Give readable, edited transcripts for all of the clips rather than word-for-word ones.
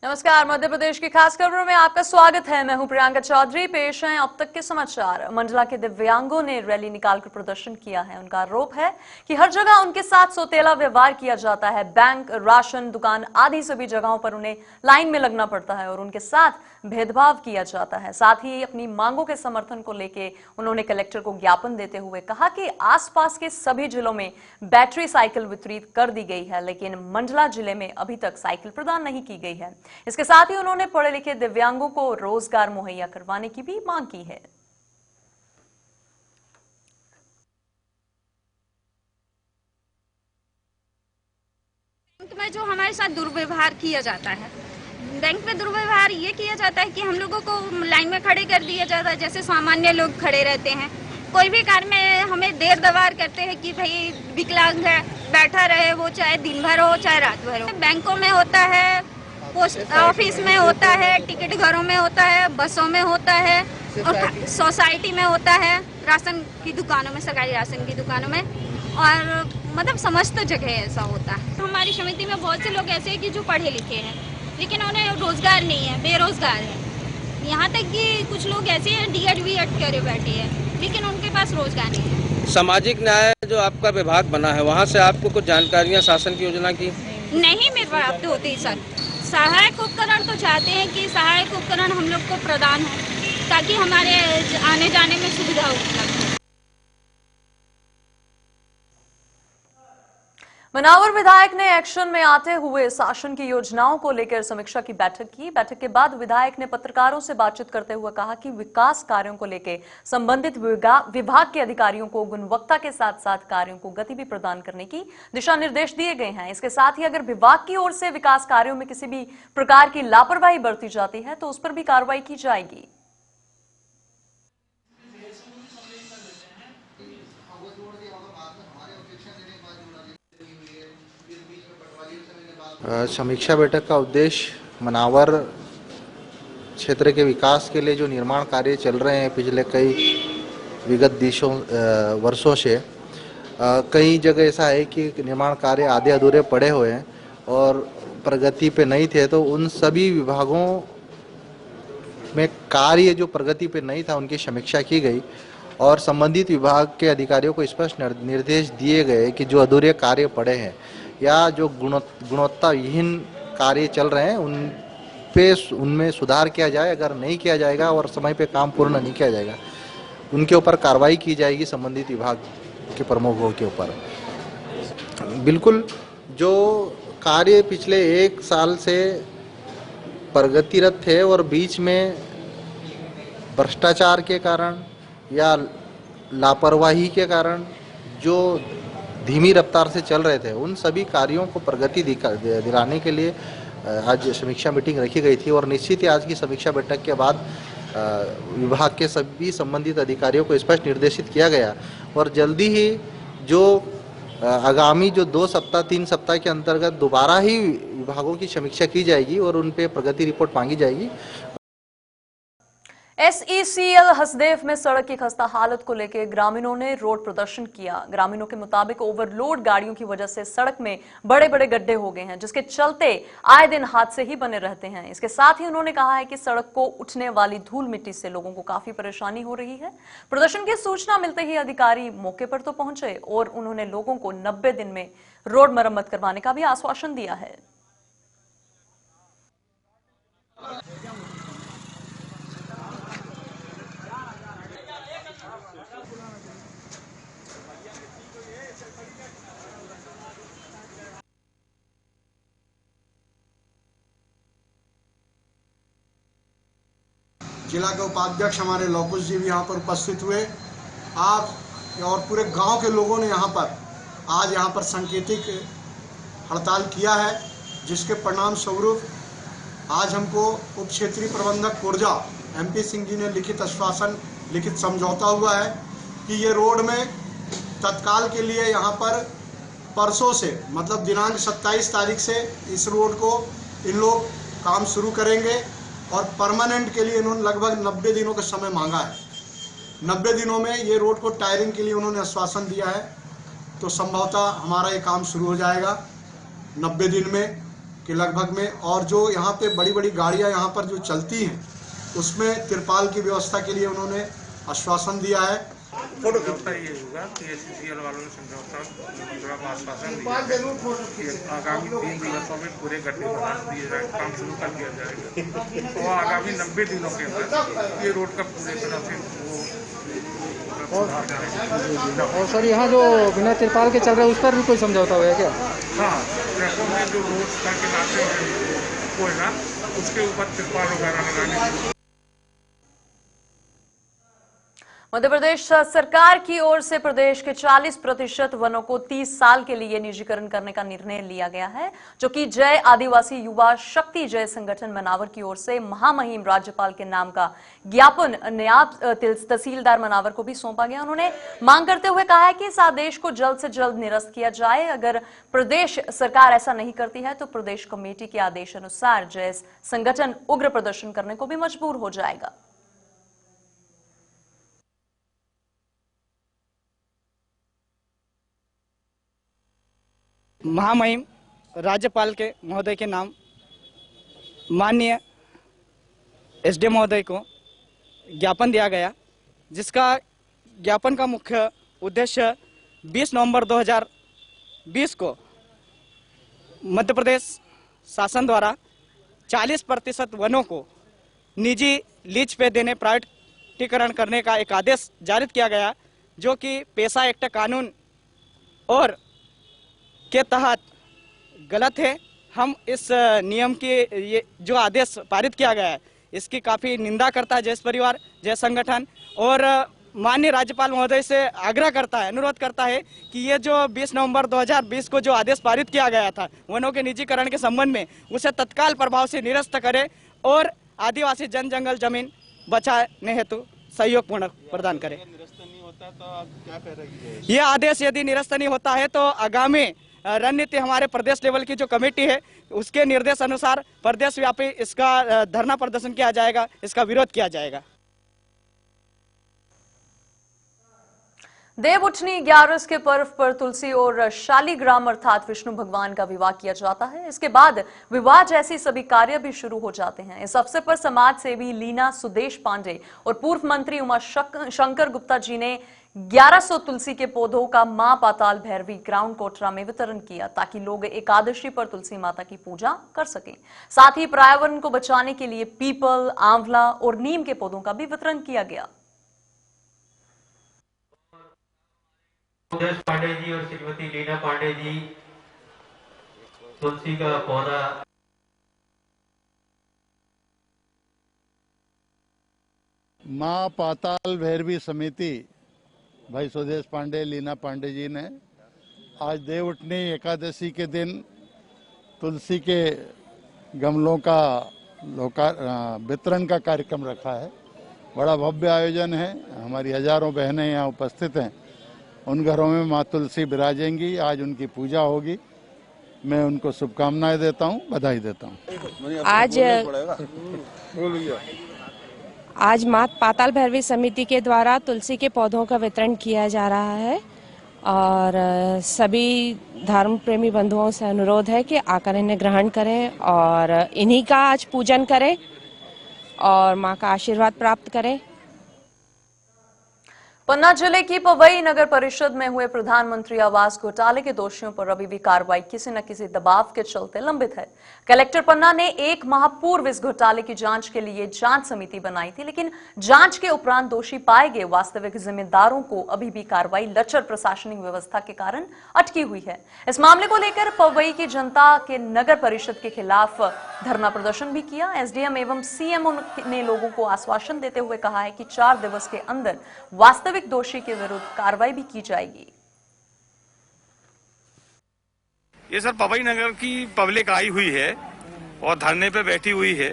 नमस्कार, मध्य प्रदेश की खास खबरों में आपका स्वागत है। मैं हूं प्रियंका चौधरी। पेश हैं अब तक के समाचार। मंडला के दिव्यांगों ने रैली निकालकर प्रदर्शन किया है। उनका आरोप है कि हर जगह उनके साथ सौतेला व्यवहार किया जाता है। बैंक, राशन दुकान आदि सभी जगहों पर उन्हें लाइन में लगना पड़ता है और उनके साथ भेदभाव किया जाता है। साथ ही अपनी मांगों के समर्थन को लेकर उन्होंने कलेक्टर को ज्ञापन देते हुए कहा कि आसपास के सभी जिलों में बैटरी साइकिल वितरित कर दी गई है, लेकिन मंडला जिले में अभी तक साइकिल प्रदान नहीं की गई है। इसके साथ ही उन्होंने पढ़े लिखे दिव्यांगों को रोजगार मुहैया करवाने की भी मांग की है। बैंक में जो हमारे साथ दुर्व्यवहार किया जाता है, बैंक में दुर्व्यवहार ये किया जाता है कि हम लोगों को लाइन में खड़े कर दिया जाता है, जैसे सामान्य लोग खड़े रहते हैं। कोई भी कार्य में हमें देर दवार करते हैं कि भाई विकलांग है, बैठा रहे, वो चाहे दिन भर हो चाहे रात भर हो। बैंकों में होता है, पोस्ट ऑफिस में होता है, टिकट घरों में होता है, बसों में होता है और सोसाइटी में होता है, राशन की दुकानों में, सरकारी राशन की दुकानों में, और मतलब समस्त जगह ऐसा होता है। हमारी समिति में बहुत से लोग ऐसे हैं कि जो पढ़े लिखे हैं लेकिन उन्हें रोजगार नहीं है, बेरोजगार है। यहाँ तक कि कुछ लोग ऐसे हैं डीएड वीएड करे बैठे हैं लेकिन उनके पास रोजगार नहीं है। सामाजिक न्याय जो आपका विभाग बना है, वहाँ से आपको कुछ जानकारियाँ शासन की योजना की नहीं मिल प्राप्त होती सर। सहायक उपकरण तो चाहते हैं कि सहायक उपकरण हम लोग को प्रदान हो ताकि हमारे आने जाने में सुविधा उपलब्ध हो। मनावर विधायक ने एक्शन में आते हुए शासन की योजनाओं को लेकर समीक्षा की बैठक की। बैठक के बाद विधायक ने पत्रकारों से बातचीत करते हुए कहा कि विकास कार्यों को लेकर संबंधित विभाग के अधिकारियों को गुणवत्ता के साथ साथ कार्यों को गति भी प्रदान करने की दिशा निर्देश दिए गए हैं। इसके साथ ही अगर विभाग की ओर से विकास कार्यों में किसी भी प्रकार की लापरवाही बरती जाती है तो उस पर भी कार्रवाई की जाएगी। समीक्षा बैठक का उद्देश्य मनावर क्षेत्र के विकास के लिए जो निर्माण कार्य चल रहे हैं पिछले कई विगत वर्षों से, कई जगह ऐसा है कि निर्माण कार्य आधे अधूरे पड़े हुए हैं और प्रगति पे नहीं थे, तो उन सभी विभागों में कार्य जो प्रगति पे नहीं था उनकी समीक्षा की गई और संबंधित विभाग के अधिकारियों को स्पष्ट निर्देश दिए गए कि जो अधूरे कार्य पड़े हैं या जो गुणवत्ताहीन कार्य चल रहे हैं उनमें सुधार किया जाए। अगर नहीं किया जाएगा और समय पे काम पूर्ण नहीं किया जाएगा, उनके ऊपर कार्रवाई की जाएगी संबंधित विभाग के प्रमुखों के ऊपर। बिल्कुल, जो कार्य पिछले 1 साल से प्रगतिरत थे और बीच में भ्रष्टाचार के कारण या लापरवाही के कारण जो धीमी रफ्तार से चल रहे थे, उन सभी कार्यों को प्रगति दिलाने के लिए आज समीक्षा मीटिंग रखी गई थी और निश्चित ही आज की समीक्षा बैठक के बाद विभाग के सभी संबंधित अधिकारियों को स्पष्ट निर्देशित किया गया और जल्दी ही जो आगामी जो 2 सप्ताह 3 सप्ताह के अंतर्गत दोबारा ही विभागों की समीक्षा की जाएगी और उन पे प्रगति रिपोर्ट मांगी जाएगी। SECL हसदेव में सड़क की खस्ता हालत को लेकर ग्रामीणों ने रोड प्रदर्शन किया। ग्रामीणों के मुताबिक ओवरलोड गाड़ियों की वजह से सड़क में बड़े बड़े गड्ढे हो गए हैं, जिसके चलते आए दिन हादसे ही बने रहते हैं। इसके साथ ही उन्होंने कहा है कि सड़क को उठने वाली धूल मिट्टी से लोगों को काफी परेशानी हो रही है। प्रदर्शन की सूचना मिलते ही अधिकारी मौके पर तो पहुंचे और उन्होंने लोगों को 90 दिन में रोड मरम्मत करवाने का भी आश्वासन दिया है। जिला के उपाध्यक्ष हमारे लौकुश जी भी यहाँ पर उपस्थित हुए। आप और पूरे गांव के लोगों ने यहाँ पर आज यहाँ पर सांकेतिक हड़ताल किया है, जिसके परिणाम स्वरूप आज हमको उप क्षेत्रीय प्रबंधक कोरजा MP सिंह जी ने लिखित आश्वासन, लिखित समझौता हुआ है कि ये रोड में तत्काल के लिए यहाँ पर परसों से मतलब दिनांक 27 तारीख से इस रोड को इन लोग काम शुरू करेंगे और परमानेंट के लिए इन्होंने लगभग 90 दिनों का समय मांगा है। 90 दिनों में ये रोड को टायरिंग के लिए उन्होंने आश्वासन दिया है, तो संभवतः हमारा ये काम शुरू हो जाएगा 90 दिन में के लगभग में, और जो यहाँ पे बड़ी बड़ी गाड़ियाँ यहाँ पर जो चलती हैं उसमें तिरपाल की व्यवस्था के लिए उन्होंने आश्वासन दिया है। समझौता ये होगा कि एससीसीएल वालों ने समझौता को आश्वासन दिया है कि आगामी 3 दिवसों में पूरे गड्ढे बना दिए जाए, काम शुरू कर दिया जाएगा और आगामी 90 दिनों के अंदर ये रोड का पूरे तरह से वो सुधार करेंगे। और सर यहाँ जो बिना तिरपाल के चल रहे हैं उस पर भी कोई समझौता हुआ है क्या? हाँ, ट्रैकों में जो रोड करके लाते हैं कोयला, उसके ऊपर तिरपाल वगैरह लगाने की। मध्य प्रदेश सरकार की ओर से प्रदेश के 40% वनों को 30 साल के लिए निजीकरण करने का निर्णय लिया गया है, जो कि जय आदिवासी युवा शक्ति जय संगठन मनावर की ओर से महामहिम राज्यपाल के नाम का ज्ञापन नायब तहसीलदार मनावर को भी सौंपा गया। उन्होंने मांग करते हुए कहा है कि इस आदेश को जल्द से जल्द निरस्त किया जाए। अगर प्रदेश सरकार ऐसा नहीं करती है तो प्रदेश कमेटी के आदेश अनुसार जय संगठन उग्र प्रदर्शन करने को भी मजबूर हो जाएगा। महामहिम राज्यपाल के महोदय के नाम माननीय एसडीएम महोदय को ज्ञापन दिया गया, जिसका ज्ञापन का मुख्य उद्देश्य 20 नवंबर 2020 को मध्य प्रदेश शासन द्वारा 40% वनों को निजी लीज पे देने, प्राइवेटीकरण करने का एक आदेश जारी किया गया, जो कि पेशा एक्ट कानून और के तहत गलत है। हम इस नियम की ये जो आदेश पारित किया गया है इसकी काफ़ी निंदा करता है जय परिवार जय संगठन, और माननीय राज्यपाल महोदय से आग्रह करता है, अनुरोध करता है कि ये जो 20 नवंबर 2020 को जो आदेश पारित किया गया था वनों के निजीकरण के संबंध में, उसे तत्काल प्रभाव से निरस्त करे और आदिवासी जन जंगल जमीन बचाने हेतु सहयोग पूर्ण प्रदान करे। यह आदेश यदि निरस्त नहीं होता है तो आगामी रणनीति हमारे प्रदेश लेवल की जो कमेटी है उसके निर्देश अनुसार प्रदेश व्यापी इसका धरना प्रदर्शन किया जाएगा, इसका विरोध किया जाएगा। देव उठनी 11 के पर्व पर तुलसी और शालिग्राम अर्थात विष्णु भगवान का विवाह किया जाता है। इसके बाद विवाह जैसी सभी कार्य भी शुरू हो जाते हैं। इस अवसर पर समाज सेवी लीना सुदेश पांडे और पूर्व मंत्री उमा शंकर गुप्ता जी ने 1100 तुलसी के पौधों का मां पाताल भैरवी ग्राउंड कोटरा में वितरण किया, ताकि लोग एकादशी पर तुलसी माता की पूजा कर सकें। साथ ही पर्यावरण को बचाने के लिए पीपल, आंवला और नीम के पौधों का भी वितरण किया गया। सुदेश पांडे जी और श्रीमती लीना पांडे जी तुलसी का पौधा मां पाताल भैरवी समिति भाई सुदेश पांडे, लीना पांडे जी ने आज देवउठनी एकादशी के दिन तुलसी के गमलों का वितरण का कार्यक्रम रखा है। बड़ा भव्य आयोजन है। हमारी हजारों बहनें यहाँ उपस्थित हैं। उन घरों में माँ तुलसी विराजेंगी। आज उनकी पूजा होगी। मैं उनको शुभकामनाएं देता हूँ, बधाई देता हूँ। आज माँ पाताल भैरवी समिति के द्वारा तुलसी के पौधों का वितरण किया जा रहा है और सभी धर्म प्रेमी बंधुओं से अनुरोध है कि आकर इन्हें ग्रहण करें और इन्हीं का आज पूजन करें और माँ का आशीर्वाद प्राप्त करें। पन्ना जिले की पवई नगर परिषद में हुए प्रधानमंत्री आवास घोटाले के दोषियों पर अभी भी कार्रवाई किसी न किसी दबाव के चलते लंबित है। कलेक्टर पन्ना ने 1 माह पूर्व इस घोटाले की जांच के लिए जांच समिति बनाई थी, लेकिन जांच के उपरांत दोषी पाए गए वास्तविक जिम्मेदारों को अभी भी कार्रवाई लचर प्रशासनिक व्यवस्था के कारण अटकी हुई है। इस मामले को लेकर पवई की जनता के नगर परिषद के खिलाफ धरना प्रदर्शन भी किया। एसडीएम एवं सीएम ने लोगों को आश्वासन देते हुए कहा है कि 4 दिवस के अंदर वास्तविक दोषी के विरुद्ध कार्रवाई भी की जाएगी। ये सर पवई नगर की पब्लिक आई हुई है और धरने पे बैठी हुई है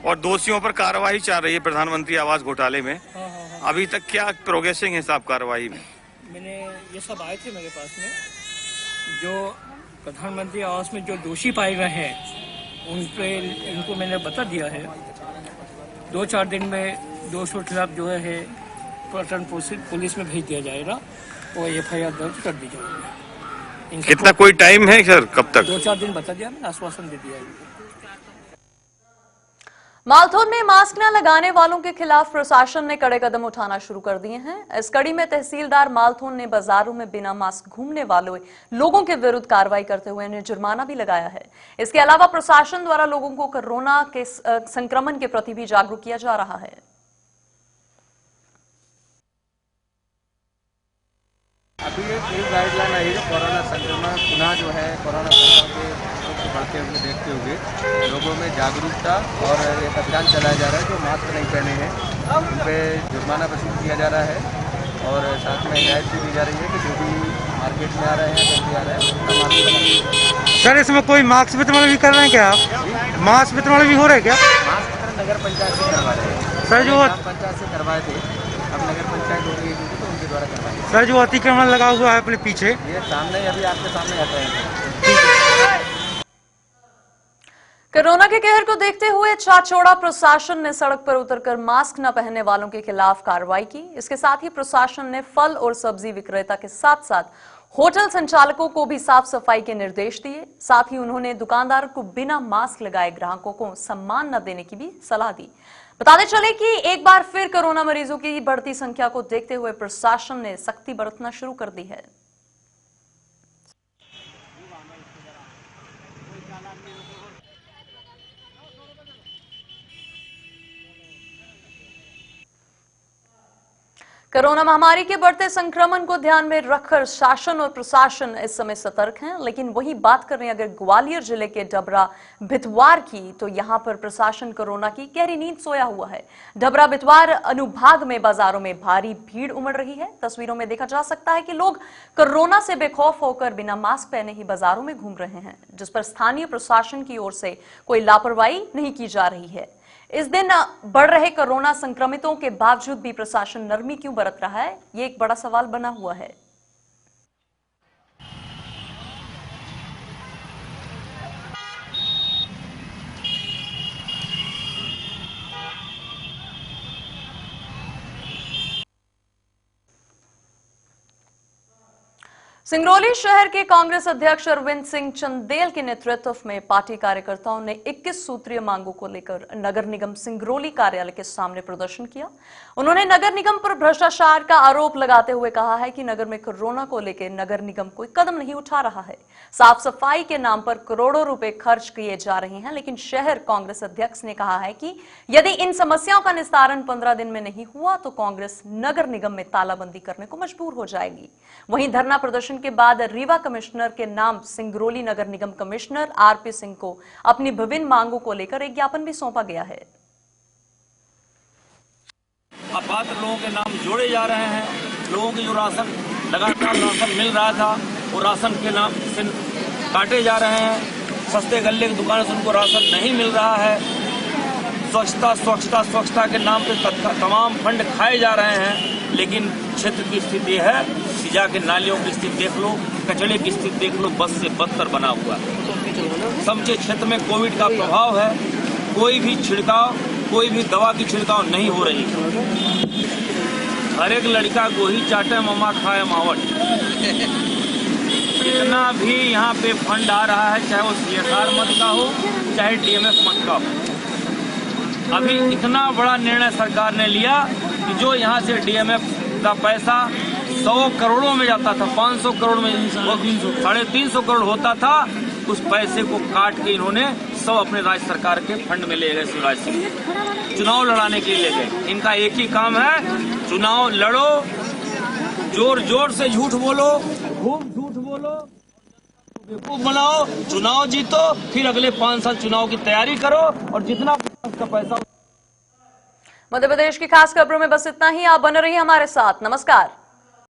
और दोषियों पर कार्रवाई चल रही है प्रधानमंत्री आवास घोटाले में। अभी तक क्या प्रोग्रेसिंग है साहब कार्रवाई में? मैंने ये सब आए थे मेरे पास में, जो प्रधानमंत्री आवास में जो दोषी पाए गए हैं उनको मैंने बता दिया है। 2-4 दिन में दोषियों के खिलाफ जो है पटन पुलिस में भेज दिया जाएगा और एफआईआर दर्ज कर दी जाएगी। कितना कोई टाइम है सर, कब तक? 2-4 दिन बता दिया, मैंने आश्वासन दे दिया है। मालथोन में मास्क न लगाने वालों के खिलाफ प्रशासन ने कड़े कदम उठाना शुरू कर दिए हैं। इस कड़ी में तहसीलदार मालथोन ने बाजारों में बिना मास्क घूमने वाले लोगों के विरुद्ध कार्रवाई करते हुए उन्हें जुर्माना भी लगाया है। इसके अलावा प्रशासन द्वारा लोगों को कोरोना के संक्रमण के प्रति भी जागरूक किया जा रहा है। अभी एक गाइडलाइन आई है, कोरोना संक्रमण पुनः जो है कोरोना संक्रमण के बढ़ते हुए देखते हुए लोगों में जागरूकता और एक अभियान चलाया जा रहा है। जो मास्क नहीं पहने हैं उन पर जुर्माना वसूल किया जा रहा है और साथ में हिदायत भी दी जा रही है कि जो भी मार्केट में आ रहे हैं जल्दी आ रहे हैं उसका मास्क। सर इसमें कोई मास्क वितरण भी कर रहे हैं क्या आप? मास्क वितरण भी हो रहा है क्या? मास्क वितरण नगर पंचायत से करवा रहे हैं सर, जो पंचायत से करवाए थे, अब नगर पंचायत हो गई तो उनके द्वारा करवाए। सर जो अतिक्रमण लगा हुआ है अपने पीछे, ये सामने अभी आपके सामने हट रहे हैं। कोरोना के कहर को देखते हुए चाचौड़ा प्रशासन ने सड़क पर उतरकर मास्क न पहनने वालों के खिलाफ कार्रवाई की। इसके साथ ही प्रशासन ने फल और सब्जी विक्रेता के साथ साथ होटल संचालकों को भी साफ सफाई के निर्देश दिए। साथ ही उन्होंने दुकानदार को बिना मास्क लगाए ग्राहकों को सम्मान न देने की भी सलाह दी। बताते चले कि एक बार फिर कोरोना मरीजों की बढ़ती संख्या को देखते हुए प्रशासन ने सख्ती बरतना शुरू कर दी है। कोरोना महामारी के बढ़ते संक्रमण को ध्यान में रखकर शासन और प्रशासन इस समय सतर्क हैं। लेकिन वही बात करें अगर ग्वालियर जिले के डबरा भितवार की, तो यहां पर प्रशासन कोरोना की गहरी नींद सोया हुआ है। डबरा भितवार अनुभाग में बाजारों में भारी भीड़ उमड़ रही है। तस्वीरों में देखा जा सकता है कि लोग कोरोना से बेखौफ होकर बिना मास्क पहने ही बाजारों में घूम रहे हैं, जिस पर स्थानीय प्रशासन की ओर से कोई लापरवाही नहीं की जा रही है। इस दिन बढ़ रहे कोरोना संक्रमितों के बावजूद भी प्रशासन नरमी क्यों बरत रहा है, ये एक बड़ा सवाल बना हुआ है। सिंगरौली शहर के कांग्रेस अध्यक्ष अरविंद सिंह चंदेल के नेतृत्व में पार्टी कार्यकर्ताओं ने 21 सूत्रीय मांगों को लेकर नगर निगम सिंगरौली कार्यालय के सामने प्रदर्शन किया। उन्होंने नगर निगम पर भ्रष्टाचार का आरोप लगाते हुए कहा है कि नगर में कोरोना को लेकर नगर निगम कोई कदम नहीं उठा रहा है। साफ सफाई के नाम पर करोड़ों रुपए खर्च किए जा रहे हैं, लेकिन शहर कांग्रेस अध्यक्ष ने कहा है कि यदि इन समस्याओं का निस्तारण 15 दिन में नहीं हुआ तो कांग्रेस नगर निगम में तालाबंदी करने को मजबूर हो जाएगी। वहीं धरना प्रदर्शन के बाद रीवा कमिश्नर के नाम सिंगरौली नगर निगम कमिश्नर आरपी सिंह को अपनी विभिन्न मांगों को लेकर एक ज्ञापन भी सौंपा गया है। अपात्र लोगों के नाम जोड़े जा रहे हैं। लोगों की जो राशन लगातार राशन मिल रहा था वो राशन के नाम से काटे जा रहे हैं। सस्ते गल्ले की दुकान से उनको राशन नहीं मिल रहा है। स्वच्छता के नाम पे तमाम फंड खाए जा रहे हैं। लेकिन क्षेत्र की स्थिति है, सिजा के नालियों की स्थिति देख लो, कचड़े की स्थिति देख लो, बस से बदतर बना हुआ है। समझे क्षेत्र में कोविड का प्रभाव है। कोई भी छिड़काव, कोई भी दवा की छिड़काव नहीं हो रही। हर एक लड़का गोही चाटे ममा खाए मावट। जितना भी यहाँ पे फंड आ रहा है, चाहे वो CSR मत का हो चाहे DMF मत का हो, अभी इतना बड़ा निर्णय सरकार ने लिया कि जो यहाँ से DMF का पैसा 100 करोड़ों में जाता था, 500 करोड़ में 350 करोड़ होता था, उस पैसे को काट के इन्होंने सब अपने राज्य सरकार के फंड में ले गए। शिवराज सिंह चुनाव लड़ाने के लिए ले गए। इनका एक ही काम है, चुनाव लड़ो, जोर जोर से झूठ बोलो, खूब झूठ बोलो, बेवकूफ बनाओ, चुनाव जीतो, फिर अगले 5 साल चुनाव की तैयारी करो और जितना का पैसा। मध्य प्रदेश की खास खबरों में बस इतना ही। आप बने रहिए हमारे साथ। नमस्कार।